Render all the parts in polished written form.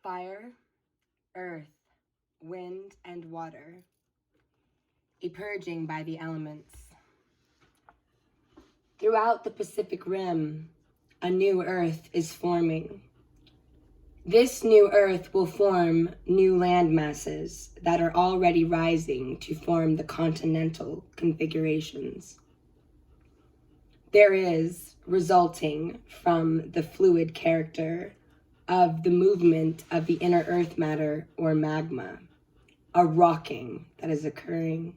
Fire, earth, wind, and water, a purging by the elements. Throughout the Pacific Rim, a new earth is forming. This new earth will form new land masses that are already rising to form the continental configurations. There is, resulting from the fluid character of the movement of the inner earth matter or magma, a rocking that is occurring.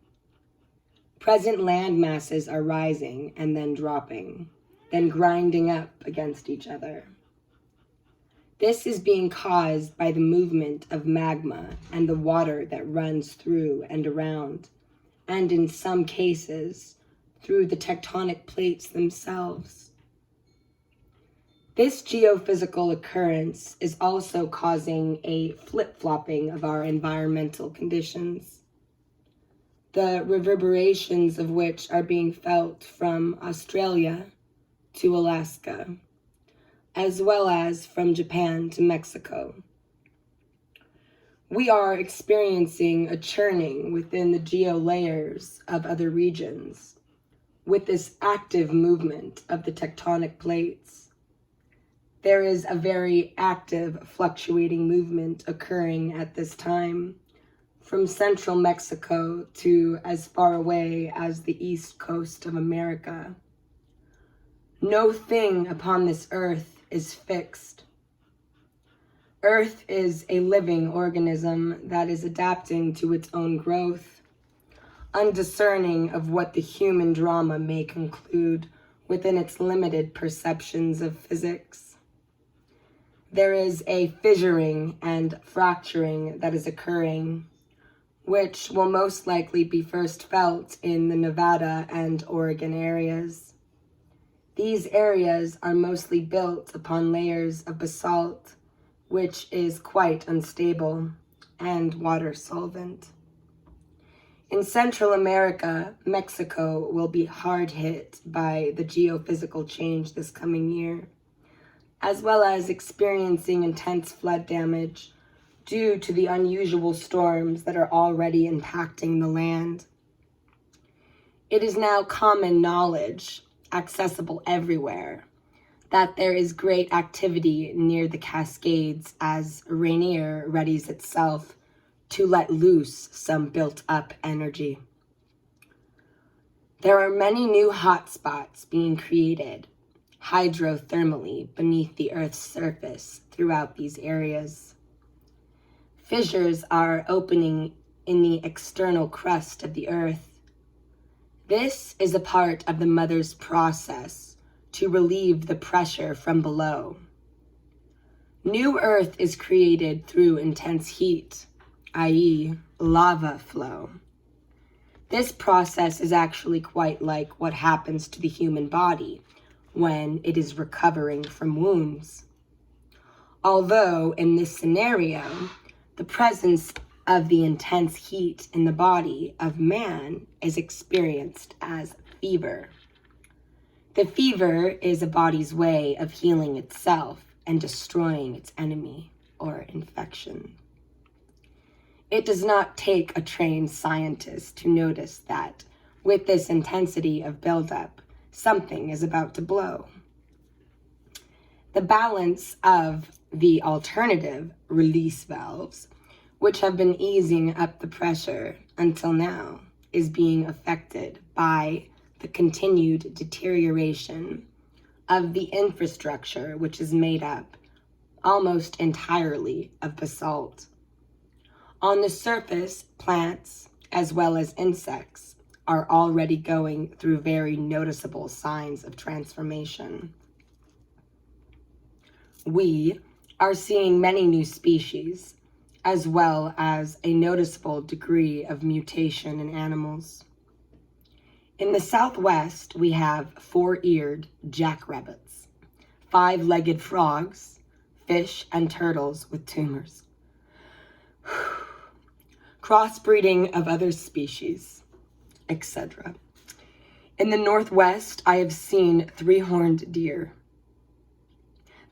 Present land masses are rising and then dropping, then grinding up against each other. This is being caused by the movement of magma and the water that runs through and around, and in some cases, through the tectonic plates themselves. This geophysical occurrence is also causing a flip-flopping of our environmental conditions, the reverberations of which are being felt from Australia to Alaska, as well as from Japan to Mexico. We are experiencing a churning within the geolayers of other regions with this active movement of the tectonic plates. There is a very active, fluctuating movement occurring at this time, from central Mexico to as far away as the east coast of America. No thing upon this earth is fixed. Earth is a living organism that is adapting to its own growth, undiscerning of what the human drama may conclude within its limited perceptions of physics. There is a fissuring and fracturing that is occurring, which will most likely be first felt in the Nevada and Oregon areas. These areas are mostly built upon layers of basalt, which is quite unstable and water solvent. In Central America, Mexico will be hard hit by the geophysical change this coming year, as well as experiencing intense flood damage due to the unusual storms that are already impacting the land. It is now common knowledge, accessible everywhere, that there is great activity near the Cascades as Rainier readies itself to let loose some built-up energy. There are many new hotspots being created hydrothermally beneath the Earth's surface throughout these areas. Fissures are opening in the external crust of the Earth. This is a part of the Mother's process to relieve the pressure from below. New Earth is created through intense heat, i.e., lava flow. This process is actually quite like what happens to the human body when it is recovering from wounds. Although in this scenario, the presence of the intense heat in the body of man is experienced as fever. The fever is a body's way of healing itself and destroying its enemy or infection. It does not take a trained scientist to notice that with this intensity of buildup, something is about to blow. The balance of the alternative release valves, which have been easing up the pressure until now, is being affected by the continued deterioration of the infrastructure, which is made up almost entirely of basalt. On the surface, plants, as well as insects, are already going through very noticeable signs of transformation. We are seeing many new species, as well as a noticeable degree of mutation in animals. In the Southwest, we have four-eared jackrabbits, five-legged frogs, fish and turtles with tumors, crossbreeding of other species, etc. In the Northwest, I have seen three-horned deer.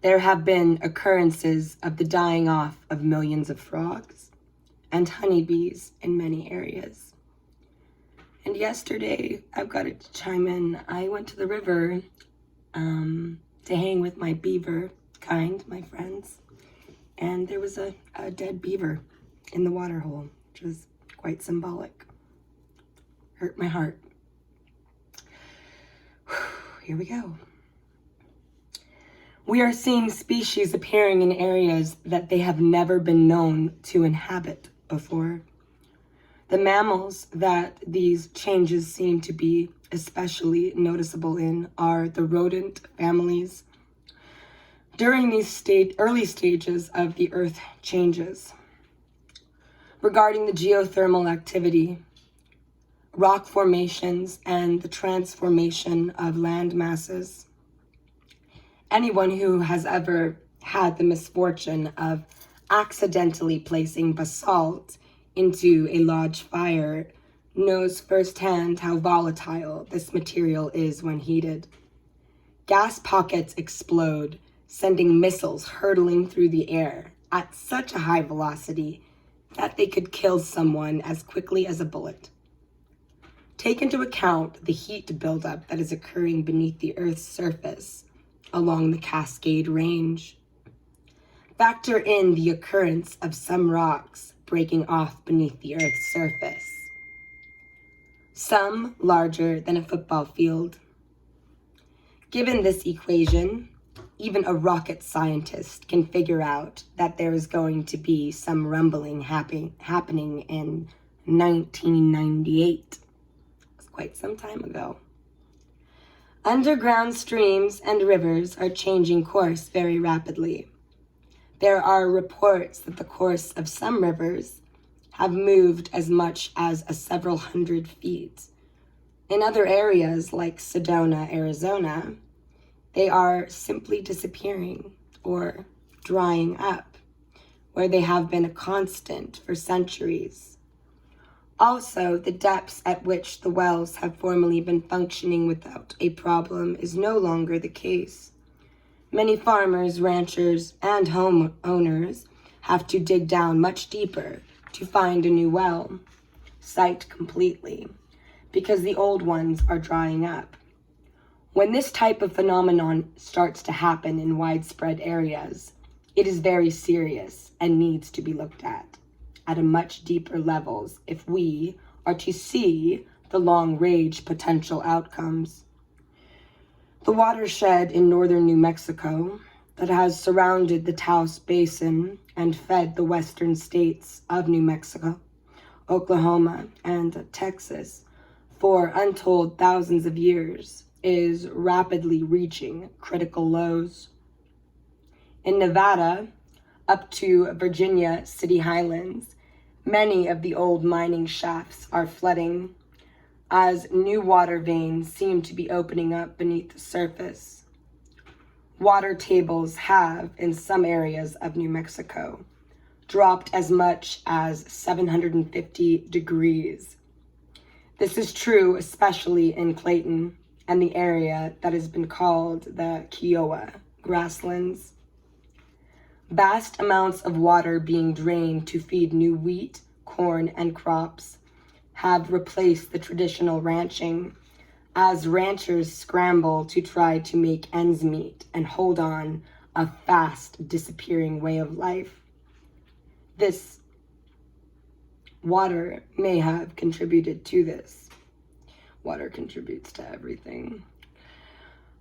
There have been occurrences of the dying off of millions of frogs and honeybees in many areas. And yesterday, I've got to chime in, I went to the river to hang with my beaver kind, my friends, and there was a dead beaver in the water hole, which was quite symbolic. Hurt my heart. Here we go. We are seeing species appearing in areas that they have never been known to inhabit before. The mammals that these changes seem to be especially noticeable in are the rodent families. During these early stages of the Earth changes, regarding the geothermal activity, rock formations, and the transformation of land masses, anyone who has ever had the misfortune of accidentally placing basalt into a lodge fire knows firsthand how volatile this material is when heated. Gas pockets explode, sending missiles hurtling through the air at such a high velocity that they could kill someone as quickly as a bullet. Take into account the heat buildup that is occurring beneath the Earth's surface along the Cascade Range. Factor in the occurrence of some rocks breaking off beneath the Earth's surface, some larger than a football field. Given this equation, even a rocket scientist can figure out that there is going to be some rumbling happening in 1998. It was quite some time ago. Underground streams and rivers are changing course very rapidly. There are reports that the course of some rivers have moved as much as several hundred feet. In other areas like Sedona, Arizona, they are simply disappearing or drying up, where they have been a constant for centuries. Also, the depths at which the wells have formerly been functioning without a problem is no longer the case. Many farmers, ranchers, and homeowners have to dig down much deeper to find a new well, site completely, because the old ones are drying up. When this type of phenomenon starts to happen in widespread areas, it is very serious and needs to be looked at a much deeper levels if we are to see the long-range potential outcomes. The watershed in northern New Mexico that has surrounded the Taos Basin and fed the western states of New Mexico, Oklahoma, and Texas for untold thousands of years is rapidly reaching critical lows. In Nevada, up to Virginia City Highlands, many of the old mining shafts are flooding as new water veins seem to be opening up beneath the surface. Water tables have, in some areas of New Mexico, dropped as much as 750 degrees. This is true especially in Clayton and the area that has been called the Kiowa grasslands. Vast amounts of water being drained to feed new wheat, corn, and crops have replaced the traditional ranching as ranchers scramble to try to make ends meet and hold on a fast disappearing way of life. This water may have contributed to this. Water contributes to everything.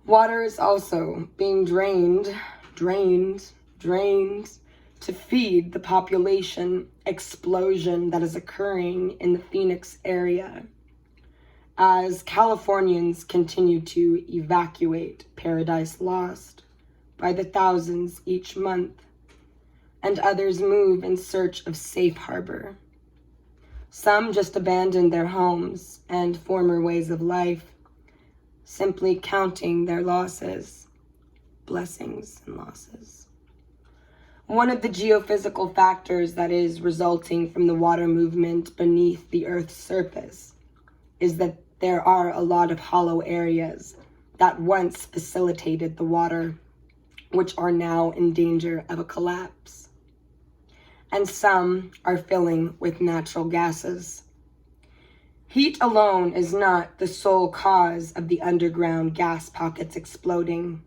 Water is also being drained to feed the population explosion that is occurring in the Phoenix area as Californians continue to evacuate Paradise Lost by the thousands each month, and others move in search of safe harbor. Some just abandon their homes and former ways of life, simply counting their losses, blessings and losses. One of the geophysical factors that is resulting from the water movement beneath the Earth's surface is that there are a lot of hollow areas that once facilitated the water. which are now in danger of a collapse. And some are filling with natural gases. Heat alone is not the sole cause of the underground gas pockets exploding.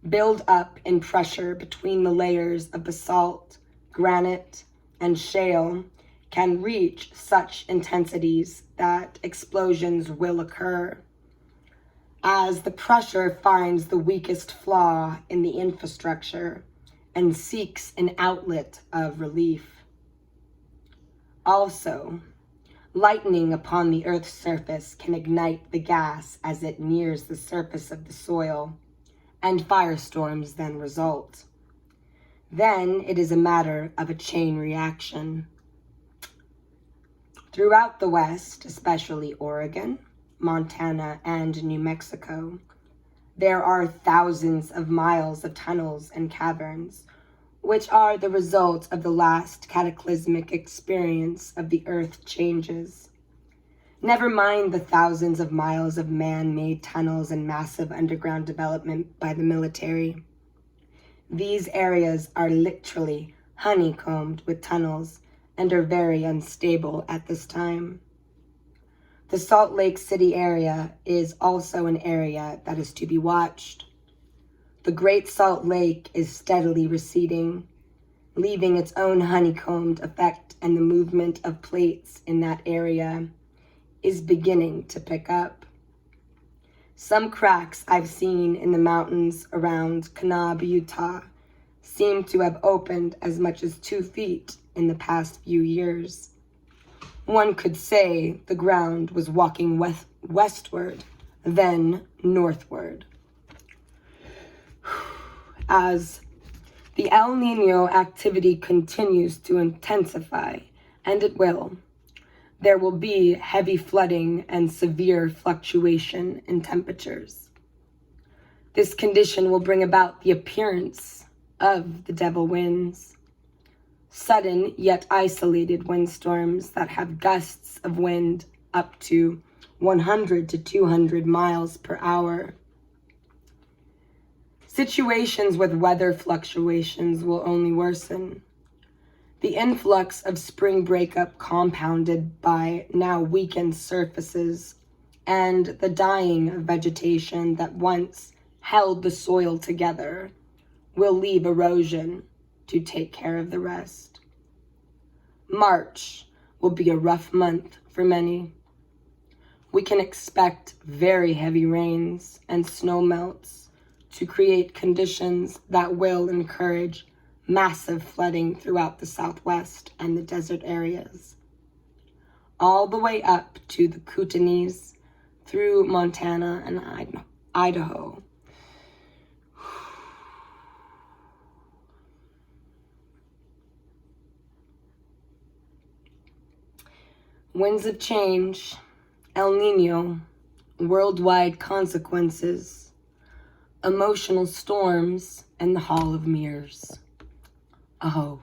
Build up in pressure between the layers of basalt, granite, and shale can reach such intensities that explosions will occur, as the pressure finds the weakest flaw in the infrastructure and seeks an outlet of relief. Also, lightning upon the Earth's surface can ignite the gas as it nears the surface of the soil, and firestorms then result. Then it is a matter of a chain reaction. Throughout the West, especially Oregon, Montana, and New Mexico, there are thousands of miles of tunnels and caverns, which are the result of the last cataclysmic experience of the Earth changes. Never mind the thousands of miles of man-made tunnels and massive underground development by the military. These areas are literally honeycombed with tunnels and are very unstable at this time. The Salt Lake City area is also an area that is to be watched. The Great Salt Lake is steadily receding, leaving its own honeycombed effect, and the movement of plates in that area is beginning to pick up. Some cracks I've seen in the mountains around Kanab, Utah, seem to have opened as much as 2 feet in the past few years. One could say the ground was walking westward, then northward. As the El Nino activity continues to intensify, and it will, there will be heavy flooding and severe fluctuation in temperatures. This condition will bring about the appearance of the devil winds, sudden yet isolated windstorms that have gusts of wind up to 100 to 200 miles per hour. Situations with weather fluctuations will only worsen. The influx of spring breakup, compounded by now weakened surfaces and the dying of vegetation that once held the soil together, will leave erosion to take care of the rest. March will be a rough month for many. We can expect very heavy rains and snow melts to create conditions that will encourage massive flooding throughout the Southwest and the desert areas, all the way up to the Kootenays, through Montana and Idaho. Winds of change, El Nino, worldwide consequences, emotional storms, and the Hall of Mirrors. Aho.